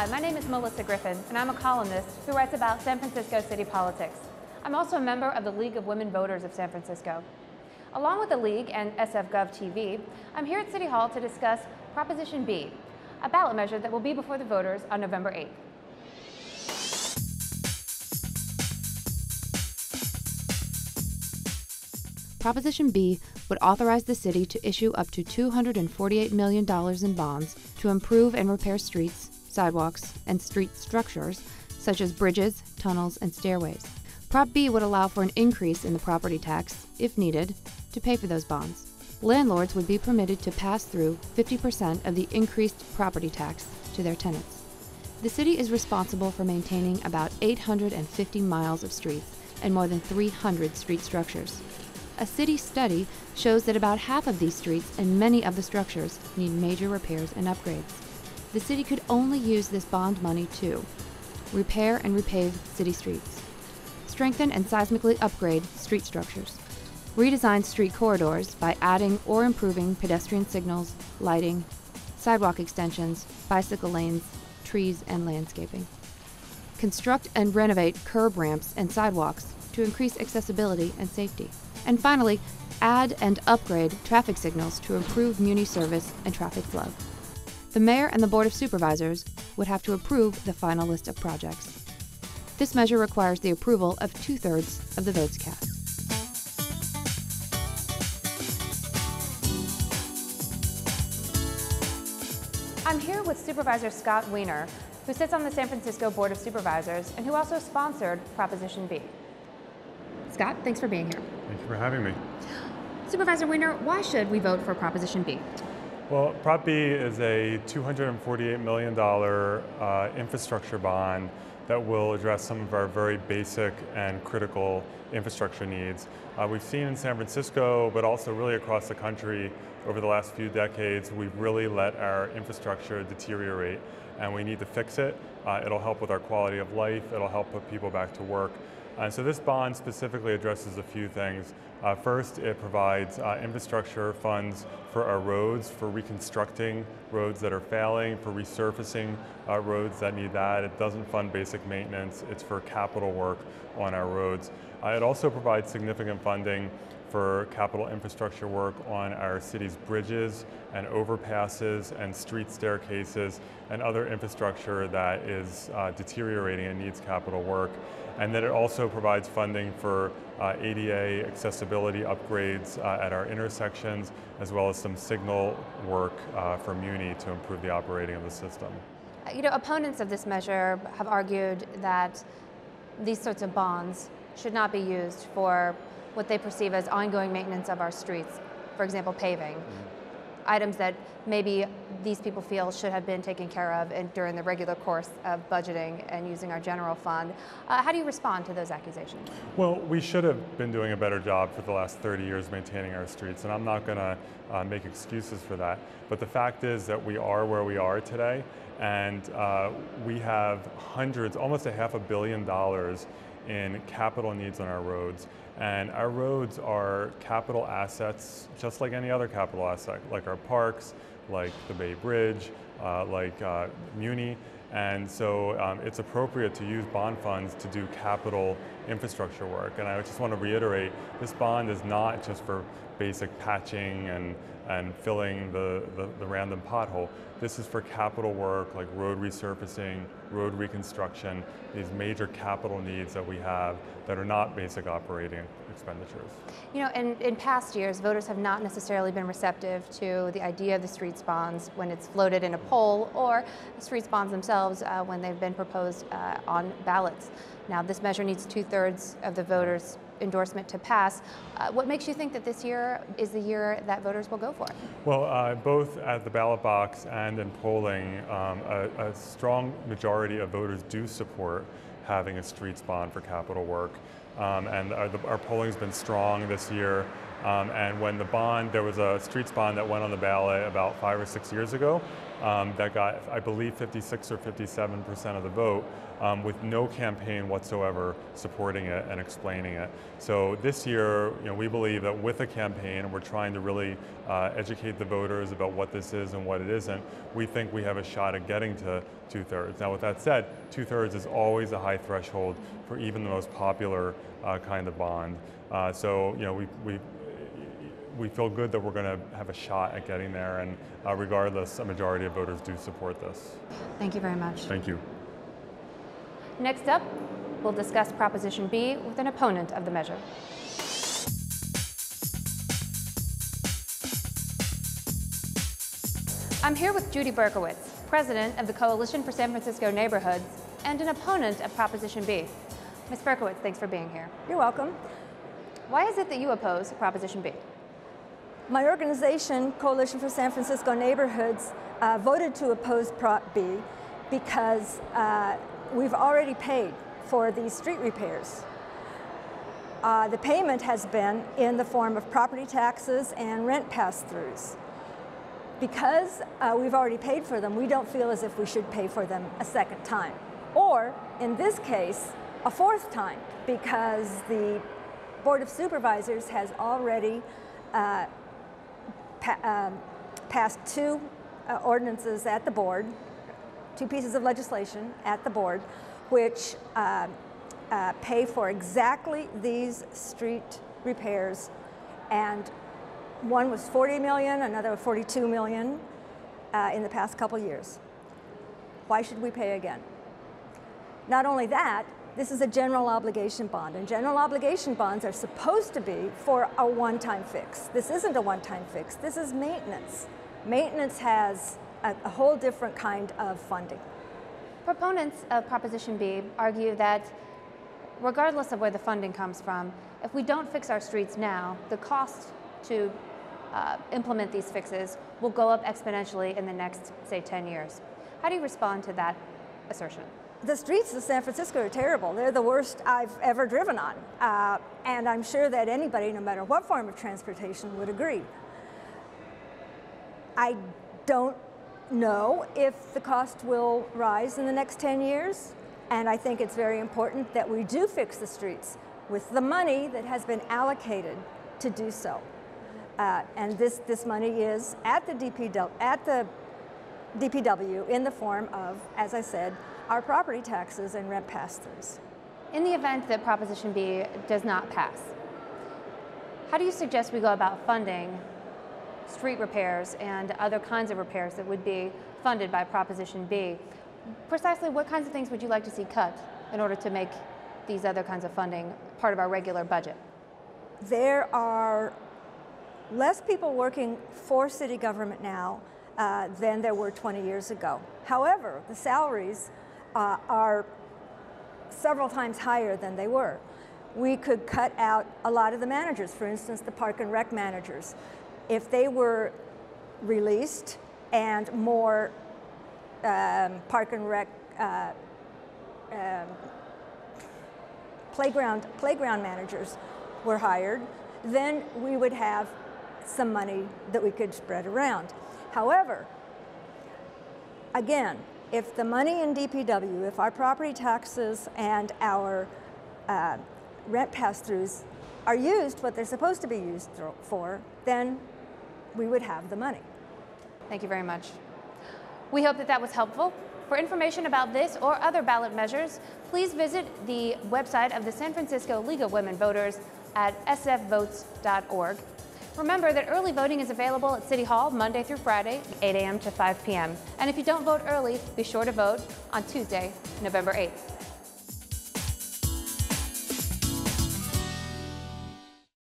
Hi, my name is Melissa Griffin, and I'm a columnist who writes about San Francisco city politics. I'm also a member of the League of Women Voters of San Francisco. Along with the League and SFGov TV, I'm here at City Hall to discuss Proposition B, a ballot measure that will be before the voters on November 8th. Proposition B would authorize the city to issue up to $248 million in bonds to improve and repair streets, sidewalks, and street structures, such as bridges, tunnels, and stairways. Prop B would allow for an increase in the property tax, if needed, to pay for those bonds. Landlords would be permitted to pass through 50% of the increased property tax to their tenants. The city is responsible for maintaining about 850 miles of streets and more than 300 street structures. A city study shows that about half of these streets and many of the structures need major repairs and upgrades. The city could only use this bond money to repair and repave city streets, strengthen and seismically upgrade street structures, redesign street corridors by adding or improving pedestrian signals, lighting, sidewalk extensions, bicycle lanes, trees, and landscaping, construct and renovate curb ramps and sidewalks to increase accessibility and safety, and finally, add and upgrade traffic signals to improve Muni service and traffic flow. The mayor and the Board of Supervisors would have to approve the final list of projects. This measure requires the approval of 2/3 of the votes cast. I'm here with Supervisor Scott Wiener, who sits on the San Francisco Board of Supervisors and who also sponsored Proposition B. Scott, thanks for being here. Thank you for having me. Supervisor Wiener, why should we vote for Proposition B? Well, Prop B is a $248 million infrastructure bond that will address some of our very basic and critical infrastructure needs. We've seen in San Francisco, but also really across the country over the last few decades, we've really let our infrastructure deteriorate, and we need to fix it. It'll help with our quality of life, it'll help put people back to work. And so this bond specifically addresses a few things. First, it provides infrastructure funds for our roads, for reconstructing roads that are failing, for resurfacing roads that need that. It doesn't fund basic maintenance, it's for capital work on our roads. It also provides significant funding for capital infrastructure work on our city's bridges and overpasses and street staircases and other infrastructure that is deteriorating and needs capital work. And then it also provides funding for ADA accessibility upgrades at our intersections, as well as some signal work for Muni to improve the operating of the system. You know, opponents of this measure have argued that these sorts of bonds should not be used for what they perceive as ongoing maintenance of our streets, for example, paving. Items that maybe these people feel should have been taken care of during the regular course of budgeting and using our general fund. How do you respond to those accusations? Well, we should have been doing a better job for the last 30 years maintaining our streets, and I'm not going to make excuses for that. But the fact is that we are where we are today, and we have hundreds, almost $500 million in capital needs on our roads. And our roads are capital assets, just like any other capital asset, like our parks, like the Bay Bridge, like Muni. And so it's appropriate to use bond funds to do capital infrastructure work. And I just want to reiterate, this bond is not just for basic patching and filling the random pothole. This is for capital work like road resurfacing, road reconstruction, these major capital needs that we have that are not basic operating expenditures. You know, in past years, voters have not necessarily been receptive to the idea of the streets bonds when it's floated in a poll, or the streets bonds themselves when they've been proposed on ballots. Now, this measure needs 2/3 of the voters' endorsement to pass. What makes you think that this year is the year that voters will go for it? Well, both at the ballot box and in polling, a strong majority of voters do support having a streets bond for capital work. And our polling's been strong this year. And when there was a streets bond that went on the ballot about 5 or 6 years ago, that got, I believe, 56 or 57% of the vote, with no campaign whatsoever supporting it and explaining it. So this year, we believe that with a campaign, and we're trying to really educate the voters about what this is and what it isn't, we think we have a shot at getting to 2/3. Now, with that said, 2/3 is always a high threshold for even the most popular kind of bond. So we feel good that we're going to have a shot at getting there, and regardless, a majority of voters do support this. Thank you very much. Thank you. Next up, we'll discuss Proposition B with an opponent of the measure. I'm here with Judy Berkowitz, president of the Coalition for San Francisco Neighborhoods and an opponent of Proposition B. Ms. Berkowitz, thanks for being here. You're welcome. Why is it that you oppose Proposition B? My organization, Coalition for San Francisco Neighborhoods, voted to oppose Prop B because we've already paid for these street repairs. The payment has been in the form of property taxes and rent pass-throughs. Because we've already paid for them, we don't feel as if we should pay for them a second time. Or, in this case, a fourth time, because the Board of Supervisors has already passed two ordinances at the board, two pieces of legislation at the board, which pay for exactly these street repairs. And one was $40 million, another $42 million in the past couple years. Why should we pay again? Not only that, this is a general obligation bond, and general obligation bonds are supposed to be for a one-time fix. This isn't a one-time fix, this is maintenance. Maintenance has a whole different kind of funding. Proponents of Proposition B argue that regardless of where the funding comes from, if we don't fix our streets now, the cost to implement these fixes will go up exponentially in the next, say, 10 years. How do you respond to that assertion? The streets of San Francisco are terrible. They're the worst I've ever driven on. And I'm sure that anybody, no matter what form of transportation, would agree. I don't know if the cost will rise in the next 10 years. And I think it's very important that we do fix the streets with the money that has been allocated to do so. And this money is at the DPW in the form of, as I said, our property taxes and rent pass-throughs. In the event that Proposition B does not pass, how do you suggest we go about funding street repairs and other kinds of repairs that would be funded by Proposition B? Precisely what kinds of things would you like to see cut in order to make these other kinds of funding part of our regular budget? There are less people working for city government now than there were 20 years ago. However, the salaries are several times higher than they were. We could cut out a lot of the managers, for instance, the park and rec managers. If they were released and more park and rec playground managers were hired, then we would have some money that we could spread around. However, again, if the money in DPW, if our property taxes and our rent pass-throughs are used what they're supposed to be used for, then we would have the money. Thank you very much. We hope that that was helpful. For information about this or other ballot measures, please visit the website of the San Francisco League of Women Voters at sfvotes.org. Remember that early voting is available at City Hall Monday through Friday, 8 a.m. to 5 p.m. And if you don't vote early, be sure to vote on Tuesday, November 8th.